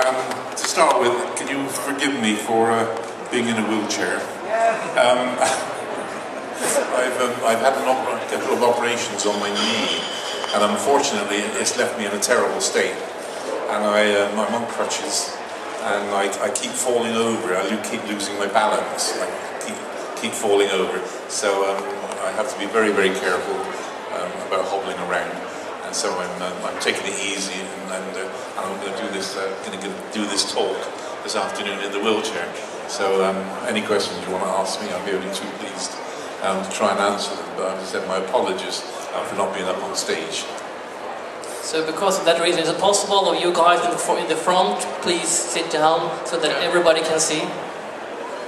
To start with, can you forgive me for being in a wheelchair? I've had a couple of operations on my knee, and unfortunately it's left me in a terrible state. And I'm on crutches, and I keep falling over. I keep losing my balance. I keep falling over. So I have to be very, very careful about hobbling around. And so I'm taking it easy, and I'm going to do this talk this afternoon in the wheelchair. So any questions you want to ask me, I'll be only too pleased to try and answer them. But as I said, my apologies for not being up on stage. So because of that reason, is it possible of you guys in the front, please sit down so that everybody can see?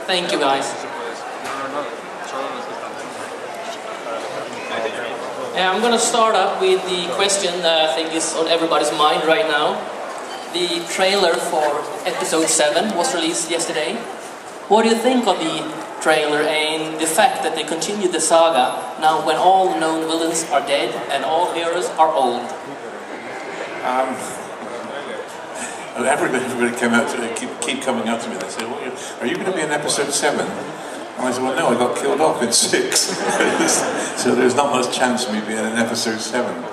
Thank you guys. I'm going to start up with the question that I think is on everybody's mind right now. The trailer for episode 7 was released yesterday. What do you think of the trailer and the fact that they continue the saga now when all known villains are dead and all heroes are old? Everybody came out keep coming up to me. They say, well, "Are you going to be in episode 7?" And I said, "Well, no, I got killed off in 6, so there's not much chance of me being in episode 7."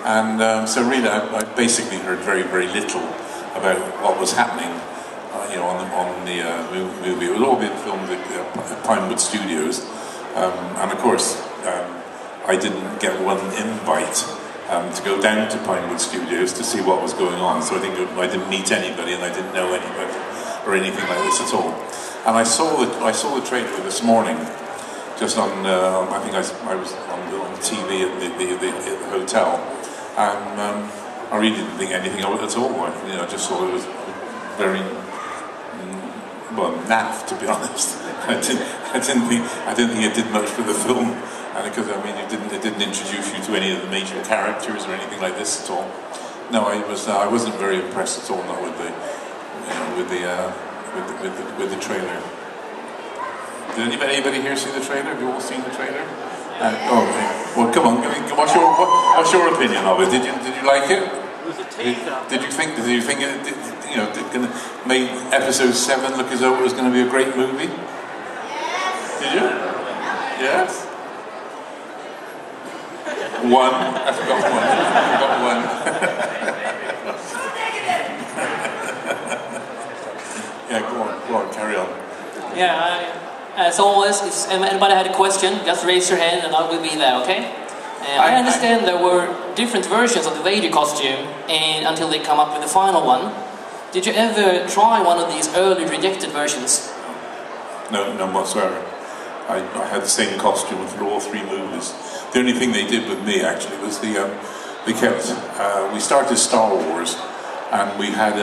And so really, I basically heard very, very little about what was happening, on the movie. It was all being filmed at Pinewood Studios, and of course, I didn't get one invite to go down to Pinewood Studios to see what was going on. So I think I didn't meet anybody, and I didn't know anybody or anything like this at all. And I saw the trailer this morning, just on. I think I was on TV at the hotel, and I really didn't think anything of it at all. I just thought it was very naff, to be honest. I didn't think it did much for the film, and because it didn't introduce you to any of the major characters or anything like this at all. No, I wasn't very impressed at all. Not with the trailer. Did anybody here see the trailer? Have you all seen the trailer? Okay. Well, come on. What's your opinion of it? Did you like it? Did you think it going to make episode 7 look as though it was going to be a great movie? Did you? Yes. One. I forgot one. Yeah, go on, carry on. Yeah, as always, if anybody had a question, just raise your hand and I will be there, okay? I understand there were different versions of the Vader costume until they come up with the final one. Did you ever try one of these early rejected versions? No, none whatsoever. I had the same costume for all 3 movies. The only thing they did with me actually was we started Star Wars, and we had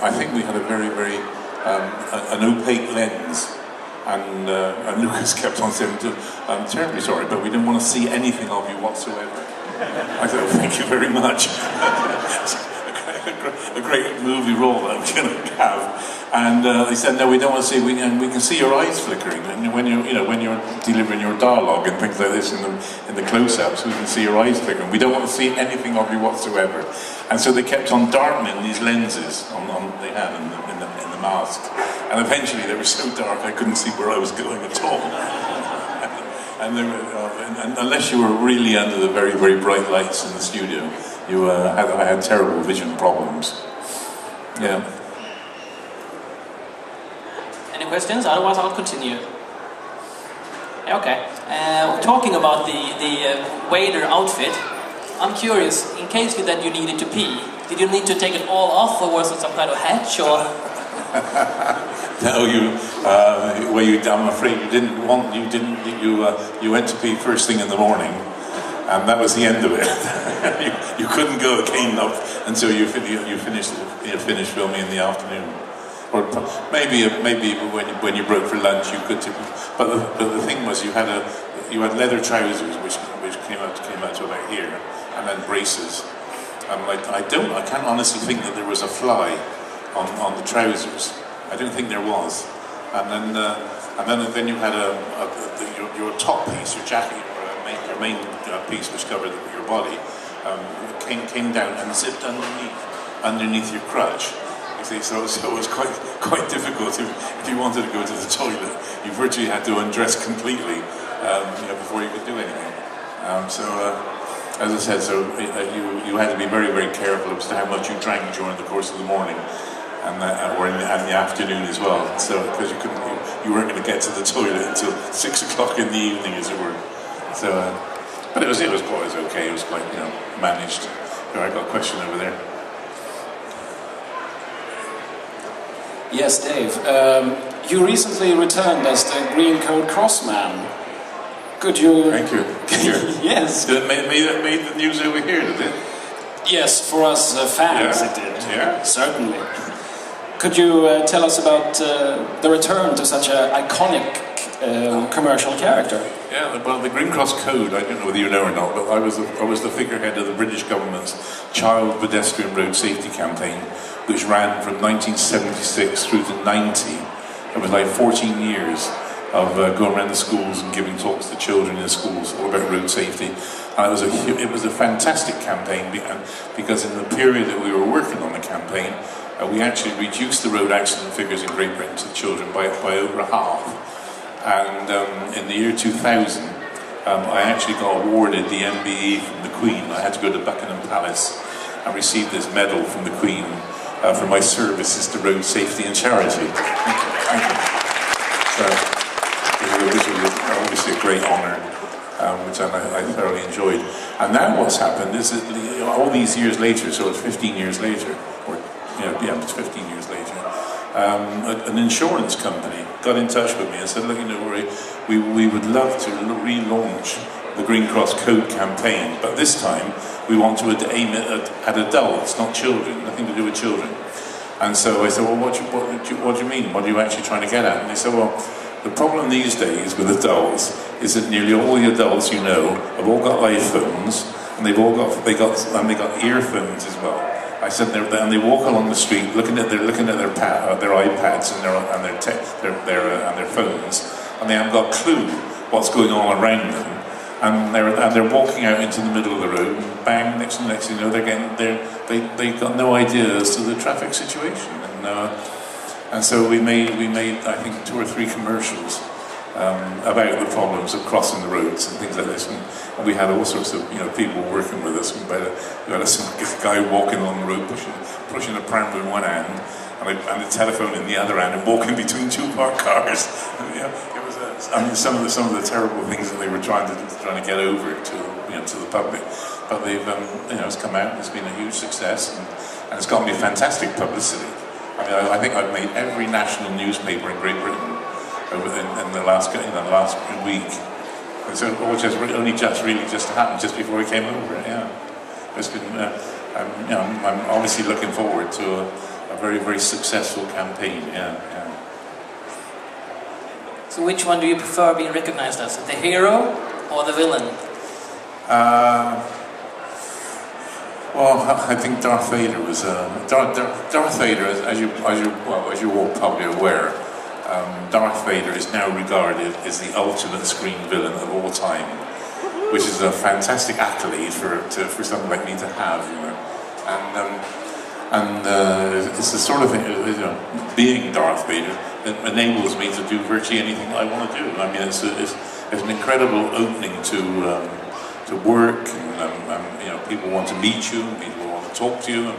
I think we had a very, very an opaque lens, and Lucas kept on saying, "I'm terribly sorry, but we didn't want to see anything of you whatsoever." I said, "Oh, thank you very much." a great movie role that I'm going to have. And they said, "No, we don't want to see. We can see your eyes flickering, and when you're delivering your dialogue and things like this in the close-ups, we can see your eyes flickering. We don't want to see anything of you whatsoever." And so they kept on darkening these lenses they had in the mask, and eventually they were so dark I couldn't see where I was going at all. And unless you were really under the very, very bright lights in the studio, I had terrible vision problems. Yeah. Any questions? Otherwise, I'll continue. Okay. Talking about the Vader outfit, I'm curious. In case that you needed to pee, did you need to take it all off, or was it some kind of hatch, or? No, I'm afraid you didn't want. You went to pee first thing in the morning, and that was the end of it. you couldn't go again until you finished filming in the afternoon. Or maybe when you broke for lunch you could. But the thing was you had leather trousers which came out to about here, and then braces. And I can't honestly think that there was a fly on the trousers. I don't think there was. And then you had your top piece, your jacket, your main piece which covered your body, came down and zipped underneath your crutch. You see, so it was quite difficult. If you wanted to go to the toilet, you virtually had to undress completely, before you could do anything. As I said, you had to be very, very careful as to how much you drank during the course of the morning, or in the afternoon as well. So because you weren't going to get to the toilet until 6 o'clock in the evening, as it were. So, but it was quite okay. It was quite managed. Here, I got a question over there. Yes, Dave. You recently returned as the Green Code Crossman. Could you... Thank you. Yes. Did it made the news over here, did it? Yes, for us fans Yeah. it did. Yeah. Certainly. Could you tell us about the return to such an iconic commercial character? Yeah, well, the Green Cross Code, I don't know whether you know or not, but I was the figurehead of the British government's Child Pedestrian Road Safety Campaign, which ran from 1976 through to 90. It was like 14 years of going around the schools and giving talks to children in schools all about road safety. And it was a fantastic campaign because in the period that we were working on the campaign, we actually reduced the road accident figures in Great Britain to children by over half. And in the year 2000, I actually got awarded the MBE from the Queen. I had to go to Buckingham Palace and receive this medal from the Queen for my services to road safety and charity. Thank you. So, this was obviously a great honour, which I thoroughly enjoyed. And now what's happened is that all these years later, so it's 15 years later, or it's 15 years later, an insurance company got in touch with me and said, look, we would love to relaunch the Green Cross Code campaign, but this time we want to aim it at adults, not children, nothing to do with children. And so I said, well, what do you mean? What are you actually trying to get at? And they said, well, the problem these days with adults is that nearly all the adults have all got iPhones, and they got earphones as well. I said, and they walk along the street looking at their iPads and their phones, and they haven't got a clue what's going on around them. And they're walking out into the middle of the road, and bang! Next thing you know, they got no idea as to the traffic situation. And so we made I think 2 or 3 commercials about the problems of crossing the roads and things like this. And we had all sorts of people working with us. We had a guy walking along the road pushing a pram with one hand and the telephone in the other hand, and walking between 2 parked cars. It was some of the terrible things that they were trying to get over to the public. But they've it's come out. It's been a huge success, and it's gotten me fantastic publicity. I mean, I think I've made every national newspaper in Great Britain in the last week. And so, which has only just happened just before we came over. Yeah, it's been. I'm obviously looking forward to a very, very successful campaign. Yeah. So which one do you prefer being recognized as? The hero or the villain? Well, I think Darth Vader was Darth Vader, as you all probably aware. Darth Vader is now regarded as the ultimate screen villain of all time, which is a fantastic accolade for someone like me to have, And it's the sort of thing, being Darth Vader, it enables me to do virtually anything I want to do. I mean, it's an incredible opening to work, and people want to meet you, and people want to talk to you, and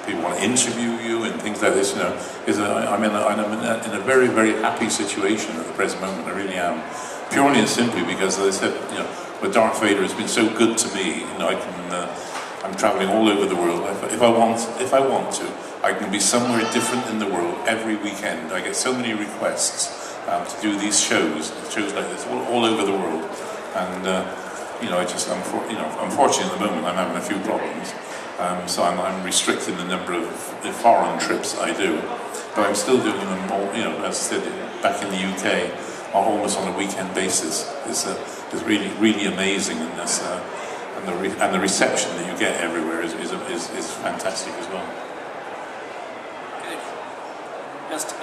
people want to interview you, and things like this. I'm in a very, very happy situation at the present moment. I really am, purely and simply because, as I said, with Darth Vader has been so good to me. I'm traveling all over the world. If I want to, I can be somewhere different in the world every weekend. I get so many requests to do these shows like this all over the world, and unfortunately at the moment I'm having a few problems, so I'm restricting the number of the foreign trips I do, but I'm still doing them all. As I said, back in the UK, almost on a weekend basis. It's really, really amazing, and the reception that you get everywhere is fantastic as well.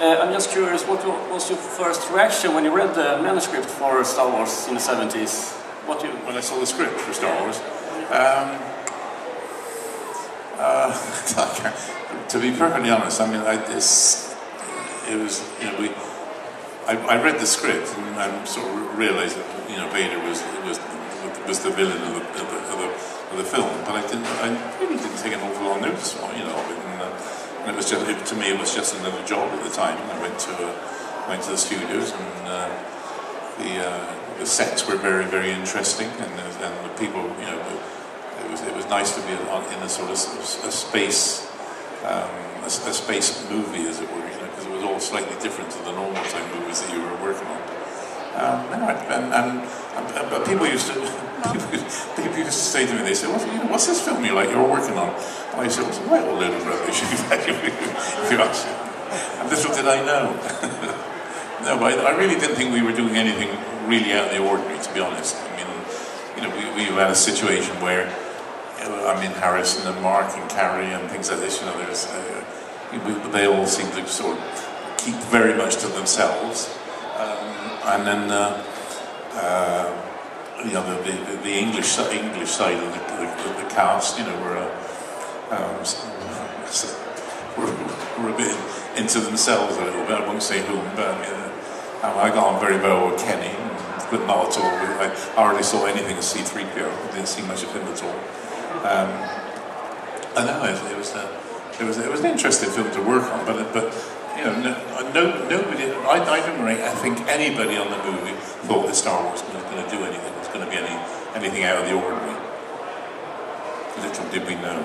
I'm just curious, what was your first reaction when you read the manuscript for Star Wars in the 70s? When I saw the script for Star Wars, To be perfectly honest, I mean, I read the script and I sort of realised that Vader was the villain of the film, but I really didn't take an awful lot of notice of it, and it was just to me it was just another job at the time. I went to the studios and the sets were very, very interesting, and the people, it was nice to be in a sort of a space movie, as it were, because it was all slightly different to the normal type movies that you were working on. But people used to say to me, they said, "What's this film you're working on?" And I said, "It's a right old load of rubbish." If you ask me. And little did I know. No, but I really didn't think we were doing anything really out of the ordinary, to be honest. I mean, we had a situation where, Harrison and Mark and Carrie and things like this, they all seem to sort of keep very much to themselves. And then, the English side of the cast, were a bit into themselves a little bit. I won't say whom, but I got on very well with Kenny, but not at all. I hardly saw anything of C-3PO. I didn't see much of him at all. I know it was an interesting film to work on, but nobody. I think anybody on the movie thought that Star Wars was going to do anything. It was going to be anything out of the ordinary. Little did we know.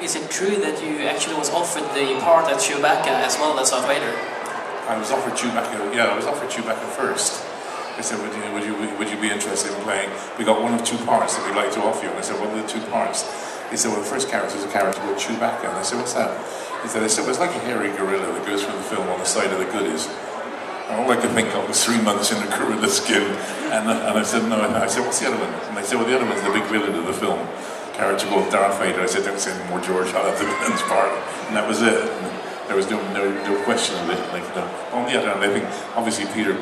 Is it true that you actually was offered the part as Chewbacca as well as Darth Vader? I was offered Chewbacca. Yeah, I was offered Chewbacca first. They said, would you be interested in playing? We got one of two parts that we'd like to offer you. And I said, what are the two parts? He said, well, the first character is a character called Chewbacca. And I said, what's that? He said, well, it's like a hairy gorilla that goes through the film on the side of the goodies. And all I could think of was 3 months in a gorilla skin. And I said, no. I said, what's the other one? And they said, well, the other one's the big villain of the film. Character called Darth Vader. I said, don't say any more, George. I'll have the villain's part. And that was it. And there was no question of it. On the other hand, I think obviously Peter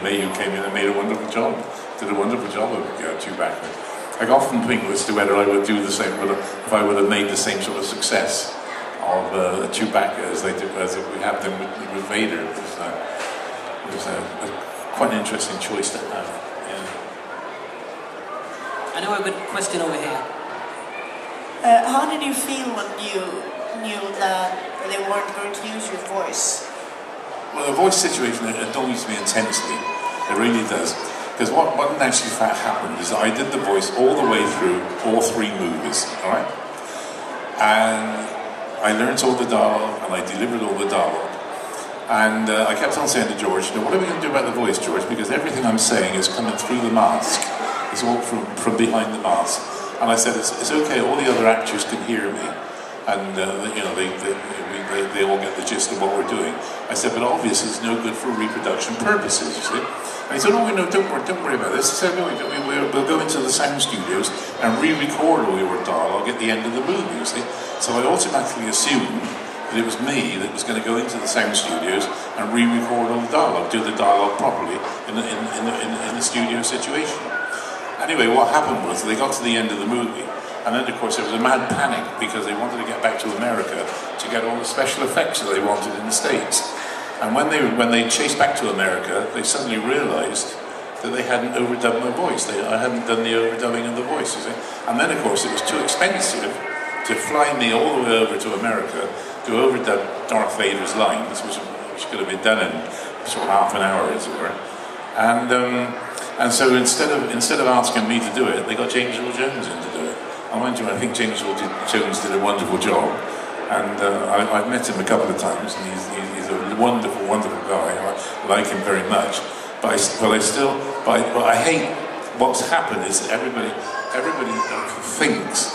Mayhew came in and made a wonderful job. Did a wonderful job of Chewbacca. I often think as to whether I would do the same, if I would have made the same sort of success of Chewbacca as we had them with Vader. It was quite an interesting choice to have. Yeah. I know I've got a question over here. How did you feel when you knew that they weren't going to use your voice? Well, the voice situation annoys me intensely. It really does. Because what actually happened is I did the voice all the way through all 3 movies, all right? And I learned all the dialogue, and I delivered all the dialogue. And I kept on saying to George, what are we going to do about the voice, George? Because everything I'm saying is coming through the mask. It's all from behind the mask. And I said, it's okay, all the other actors can hear me. And, they all get the gist of what we're doing. I said, but obviously it's no good for reproduction purposes, you see. And he said, oh, no, don't worry about this. He said, no, we'll go into the sound studios and re-record all your dialogue at the end of the movie, you see. So I automatically assumed that it was me that was going to go into the sound studios and re-record all the dialogue, do the dialogue properly in the studio situation. Anyway, what happened was they got to the end of the movie, and then of course there was a mad panic because they wanted to get back to America to get all the special effects that they wanted in the States. And when they chased back to America, they suddenly realised that they hadn't overdubbed my voice. I hadn't done the overdubbing of the voice, you see. And then of course it was too expensive to fly me all the way over to America to overdub Darth Vader's lines, which could have been done in sort of half an hour, as it were. And so instead of asking me to do it, they got James Earl Jones in to do it. And mind you, I think James Earl Jones did a wonderful job. And I've met him a couple of times, and he's a wonderful, wonderful guy. I like him very much. But I hate what's happened is that everybody thinks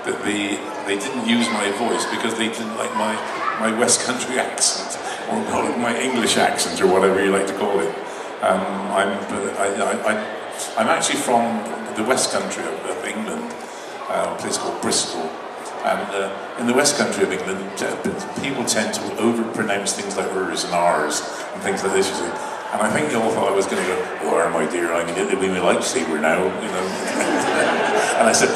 that they didn't use my voice because they didn't like my West Country accent, or my English accent, or whatever you like to call it. I'm actually from the West Country of England, a place called Bristol. And in the West Country of England, people tend to overpronounce things like ers and rs and things like this, you see. And I think they all thought I was going to go, oh, my dear, I'm going to be my lightsaber now, you know. And I said,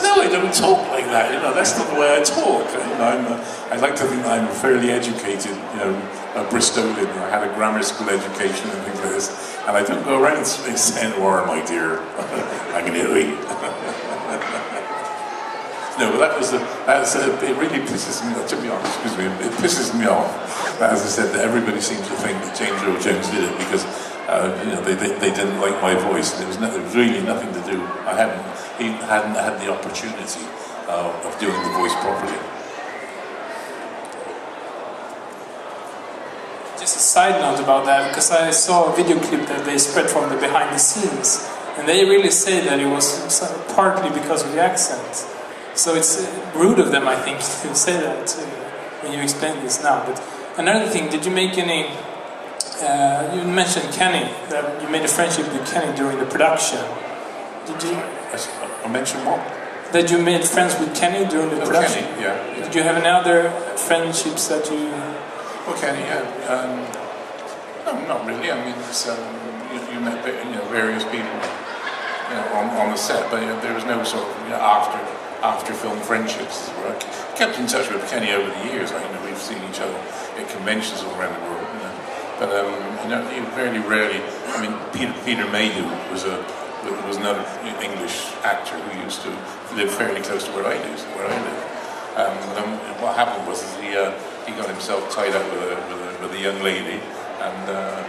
no, I don't talk like that. You know, that's not the way I talk. You know, I like to think I'm fairly educated. You know, a Bristolian. I had a grammar school education and things like this. And I don't go around saying, "Or, my dear, I'm going to eat." No, but it really pisses me off, to be honest, excuse me, it pisses me off. As I said, that everybody seems to think that James Earl Jones did it because you know, they didn't like my voice. There was really nothing to do. He hadn't had the opportunity of doing the voice properly. Just a side note about that, because I saw a video clip that they spread from the behind the scenes, and they really say that it was partly because of the accent. So it's rude of them, I think, to say that when you explain this now. But another thing, did you make any... you mentioned Kenny, that you made a friendship with Kenny during the production. Did you... I mentioned what? That you made friends with Kenny during the production? Kenny, yeah. Did you have any other friendships that you... Well, Kenny, yeah. No, not really. I mean, it's, you met various people on the set, but there was no sort of after film friendships. I kept in touch with Kenny over the years. We've seen each other at conventions all around the world. But very rarely. I mean, Peter Mayhew was another English actor who used to live fairly close to where I live. What happened was he got himself tied up with a young lady and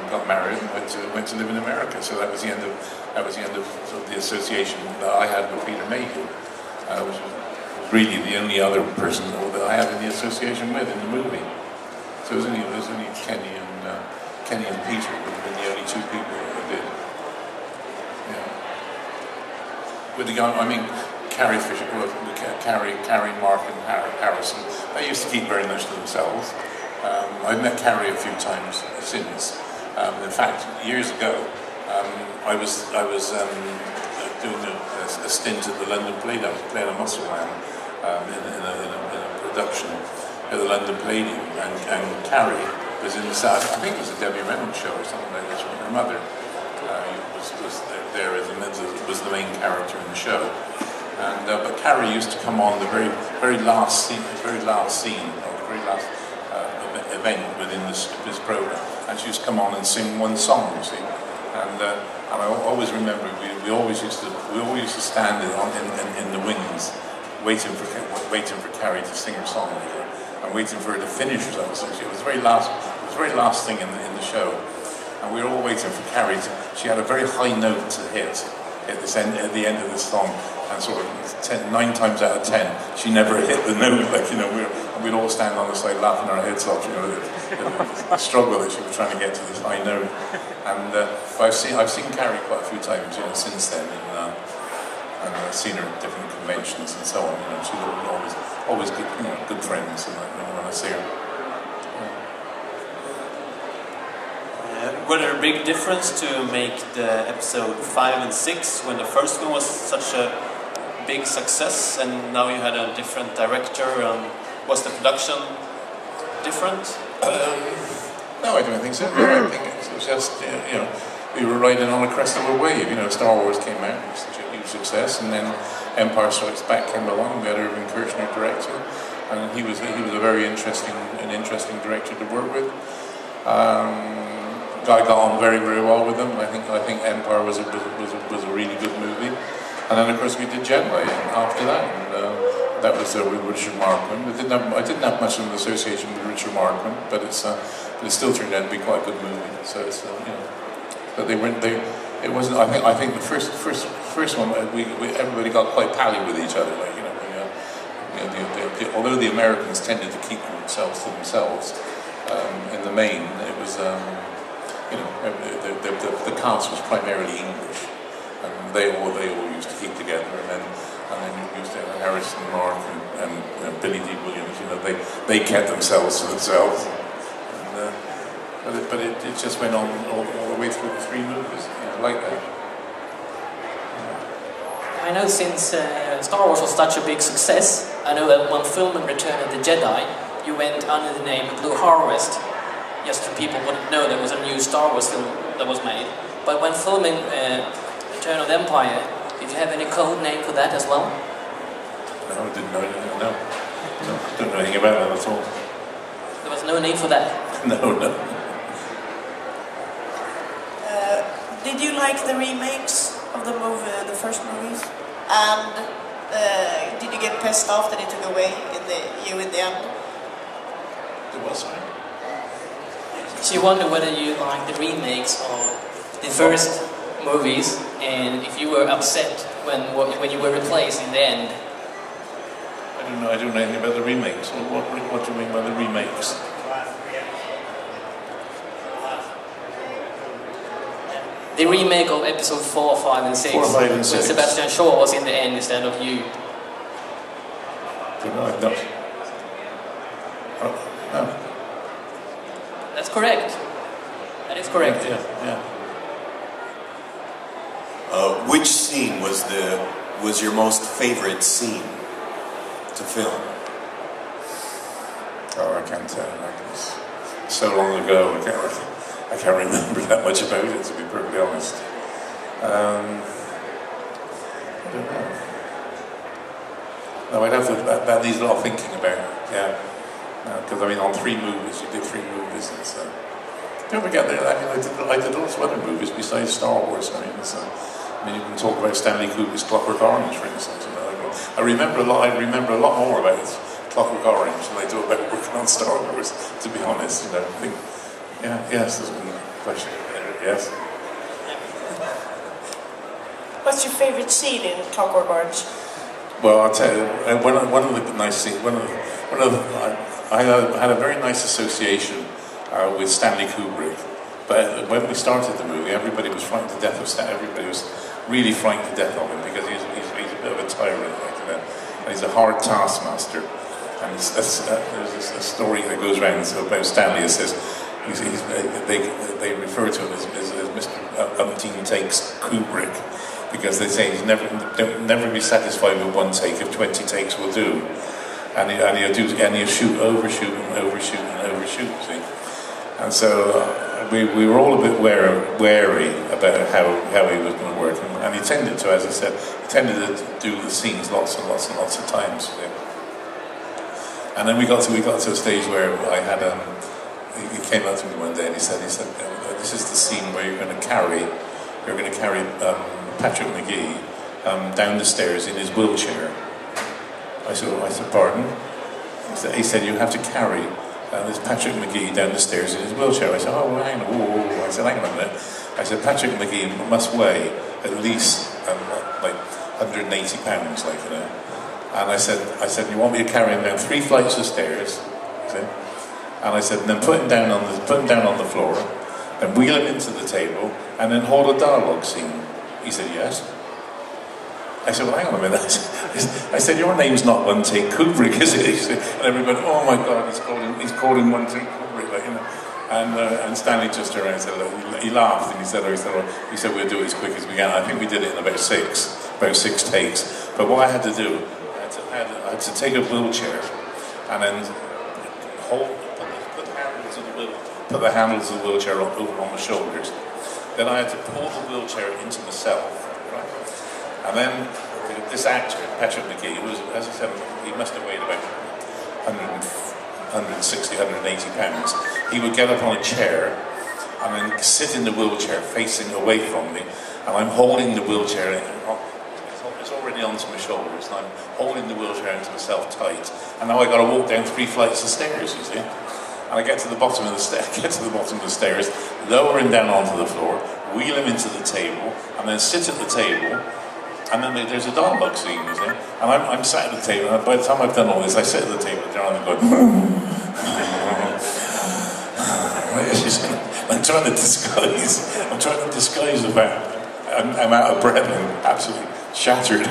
got married and went to live in America. So that was the end of sort of the association that I had with Peter Mayhew. Which was really the only other person that I had any association with in the movie. So it was only Kenny and Peter would have been the only two people that I did. Yeah. With the young, I mean, Carrie Fisher, Carrie, Mark, and Harrison. They used to keep very much to themselves. I've met Carrie a few times since. In fact, years ago, I was doing a stint at the London Palladium. I was playing a muscle man in a production at the London Palladium, and Carrie was in the South. I think it was a Debbie Reynolds show or something like this. Her mother was there as was the main character in the show. And but Carrie used to come on the very last scene, or the very last event within this program, and she used to come on and sing one song, you see. And I always remember we always used to stand in the wings, waiting for Carrie to sing her song, and waiting for her to finish her song. So it was the very last thing in the show, and we were all waiting for Carrie. She had a very high note to hit at the end of the song, and sort of 9 times out of 10, she never hit the note. We'd all stand on the side laughing our heads off, the struggle that she was trying to get to this high note. And I've seen Carrie quite a few times, since then, and I've seen her at different conventions and so on. She's always good, good friends when I see her. Were there a big difference to make the episode 5 and 6 when the first one was such a big success, and now you had a different director? Was the production different? No, I don't think so. I think it was just, we were riding on a crest of a wave. Star Wars came out, it was such a huge success, and then Empire Strikes Back came along. We had Irving Kershner directing, and he was a very interesting director to work with. I got on very, very well with them. I think Empire was a really good movie, and then of course we did Jedi after that, and that was with Richard Marquand. I didn't have much of an association with Richard Marquand, but it still turned out to be quite a good movie. So it's but it wasn't. I think the first one everybody got quite pally with each other. Although the Americans tended to keep themselves to themselves, in the main it was. The cast was primarily English, and they all used to keep together, and then you used to have Harrison, Mark, and Billy D. Williams. They kept themselves to themselves, but it just went on all the way through the 3 movies, like that. I know since Star Wars was such a big success, I know that when filming Return of the Jedi, you went under the name Blue Harvest. Just so people wouldn't know there was a new Star Wars film that was made. But when filming Return of the Empire, Did you have any code name for that as well? No, I didn't know anything. No, don't know anything about that at all. There was no name for that. No. Did you like the remakes of the first movies? And did you get pissed off that it took away in the end? It was, sorry? She wondered whether you liked the remakes of the first movies, and if you were upset when you were replaced in the end. I don't know anything about the remakes. What do you mean by the remakes? The remake of episode 4, 5 and 6. 4, 5 and 6. When Sebastian Shaw was in the end instead of you. No. Oh, no. That's correct. That is correct. Yeah. Which scene was your most favorite scene to film? Oh, I can't tell. It's so long ago. I can't remember that much about it, to be perfectly honest. I don't know. No, I'd have to. That needs a lot of thinking about. Yeah. Because I mean, on 3 movies, you did 3 movies, and so. Don't forget that. I did lots of other movies besides Star Wars. I mean, you can talk about Stanley Kubrick's Clockwork Orange, for instance. I remember a lot more about Clockwork Orange than I do about working on Star Wars. To be honest, I think. Yeah. Yes, there's one question. Yes. What's your favorite scene in Clockwork Orange? Well, I'll tell you, one of the nice scenes, I had a very nice association with Stanley Kubrick, but when we started the movie, everybody was frightened to death of Stanley. Everybody was really frightened to death of him because he's a bit of a tyrant, and he's a hard taskmaster. And there's a story that goes around about Stanley. It says they refer to him as Mr. Umpteen Takes Kubrick, because they say he's never be satisfied with 1 take if 20 takes will do, and he'll shoot, overshoot, and overshoot. See, and so we were all a bit wary about how he was going to work, and he tended to, as I said, to do the scenes lots and lots of times. See. And then we got to a stage where I had he came up to me one day and he said, this is the scene where you're going to carry Patrick McGee down the stairs in his wheelchair. I said, pardon? He said, you have to carry this Patrick McGee down the stairs in his wheelchair. I said, oh, well, hang on. Whoa. I said, hang on a minute. I said, Patrick McGee must weigh at least like 180 pounds, like, you know. And I said, you want me to carry him down 3 flights of stairs? See? And I said, and then put him down on the floor, then wheel him into the table, and then hold a dialogue scene. He said, yes. I said, well, hang on a minute. I said, your name's not One Take Kubrick, is it? He said, and everybody, oh my God, he's called him One Take Kubrick, like, you know. And Stanley just turned around and said, he laughed, and he said, we'll do it as quick as we can. I think we did it in about six takes. But what I had to do, I had to take a wheelchair and then put the handles of the wheelchair over on my shoulders. Then I had to pull the wheelchair into myself, right? And then this actor, Patrick McGee, who was, as I said, he must have weighed about 160, 180 pounds. He would get up on a chair and then sit in the wheelchair facing away from me, and I'm holding the wheelchair it's already onto my shoulders, and I'm holding the wheelchair into myself tight. And now I got to walk down 3 flights of stairs, you see. And I get to the bottom of the stairs, lower him down onto the floor, wheel him into the table, and then sit at the table. And then there's a dialogue scene, you see. And I'm sat at the table, and by the time I've done all this, I sit at the table down and go, I'm trying to disguise the fact I'm out of breath and absolutely shattered.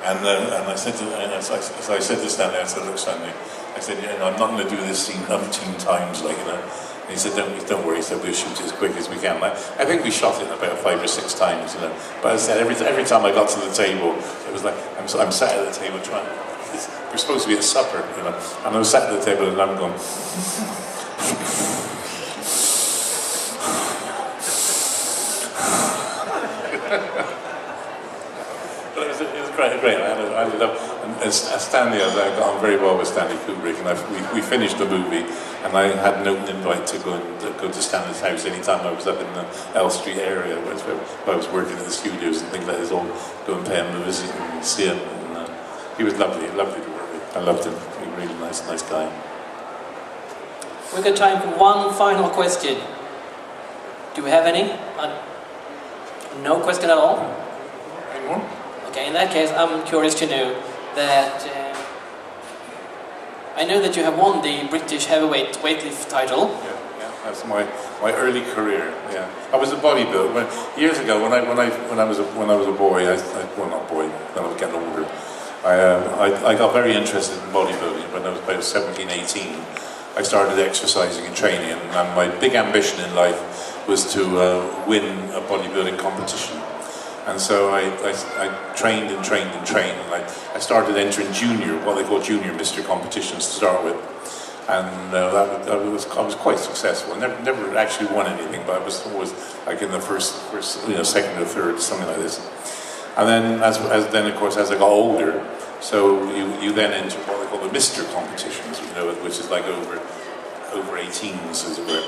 And I said to Stanley, I said, look, Stanley, I said, I'm not going to do this scene umpteen times, like, you know. And he said, don't worry. He said, we'll shoot it as quick as we can. I think we shot it about 5 or 6 times, you know. But as I said, every time I got to the table, it was like I'm sat at the table trying. We're supposed to be at supper, you know. And I'm sat at the table and I'm going. And Stanley, I got on very well with Stanley Kubrick, and we finished the movie, and I had an open invite to go to Stanley's house anytime I was up in the Elstree area, where I was working at the studios and things like this, all go and pay him a visit and see him. And he was lovely to work with. I loved him. He was a really nice guy. We've got time for one final question. Do we have any? No question at all? Any more? Okay, in that case, I'm curious to know that I know that you have won the British heavyweight weightlift title. Yeah, that's my early career. Yeah, I was a bodybuilder years ago when I was a boy. Well, not boy. When I was getting older, I got very interested in bodybuilding when I was about 17, 18. I started exercising and training, and my big ambition in life was to win a bodybuilding competition. And so I trained and trained and trained, and I started entering what they call junior Mr. competitions to start with. And I was quite successful. I never actually won anything, but I was always like in the first second or third, something like this. And then, then of course, as I got older, so you then enter what they call the Mr. competitions, which is like over 18s, as it were.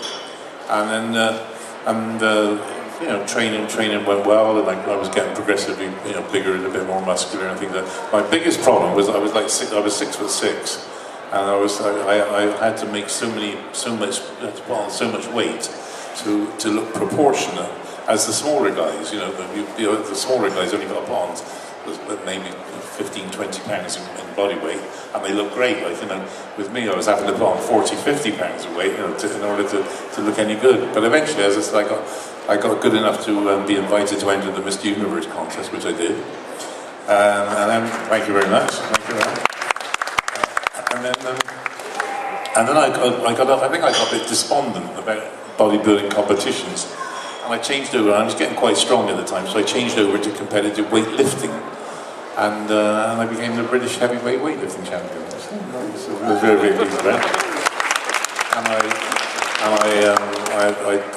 And then training went well, and I was getting progressively bigger and a bit more muscular. And I think that my biggest problem was I was 6'6", and I had to make so much weight to look proportionate as the smaller guys. The smaller guys only got on maybe 15, 20 pounds in body weight, and they look great. With me, I was having to put on 40, 50 pounds of weight, in order to look any good. But eventually, as I got good enough to be invited to enter the Mr. Universe contest, which I did. And then, thank you very much. Thank you very much. And then I think I got a bit despondent about bodybuilding competitions, and I changed over. I was getting quite strong at the time, so I changed over to competitive weightlifting, and I became the British heavyweight weightlifting champion. So I was very, very pleased with that. And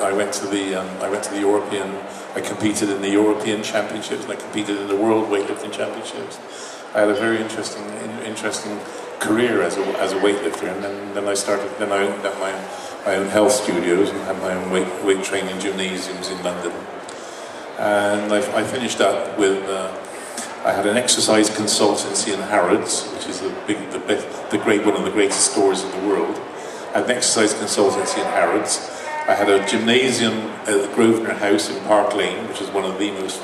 I went to the European. I competed in the European Championships, and I competed in the World Weightlifting Championships. I had a very interesting career as a weightlifter, and then I opened up my own health studios and had my own weight training gymnasiums in London. And I finished up with I had an exercise consultancy in Harrods, which is one of the greatest stores in the world. I had an exercise consultancy in Harrods. I had a gymnasium at the Grosvenor House in Park Lane, which is one of the most